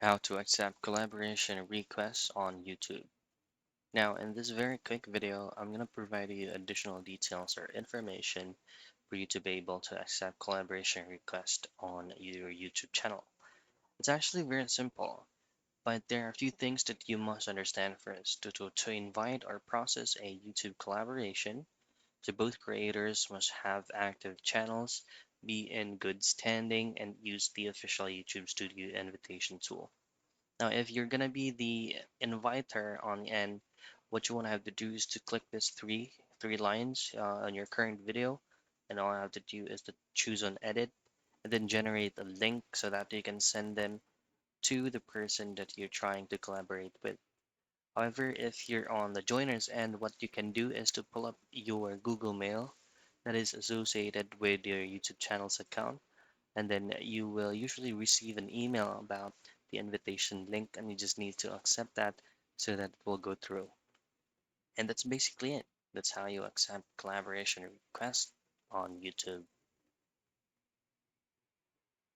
How to accept collaboration requests on YouTube. Now, in this very quick video, I'm going to provide you additional details or information for you to be able to accept collaboration requests on your YouTube channel. It's actually very simple, but there are a few things that you must understand first. To invite or process a YouTube collaboration, so both creators must have active channels, be in good standing, and use the official YouTube Studio invitation tool. Now, if you're gonna be the inviter on the end, what you want to have to do is to click this three lines on your current video, and all I have to do is to choose on edit, and then generate a link so that you can send them to the person that you're trying to collaborate with. However, if you're on the joiners end, what you can do is to pull up your Google Mail that is associated with your YouTube channel's account, and then you will usually receive an email about the invitation link, and you just need to accept that so that it will go through. And that's basically it. That's how you accept collaboration requests on YouTube.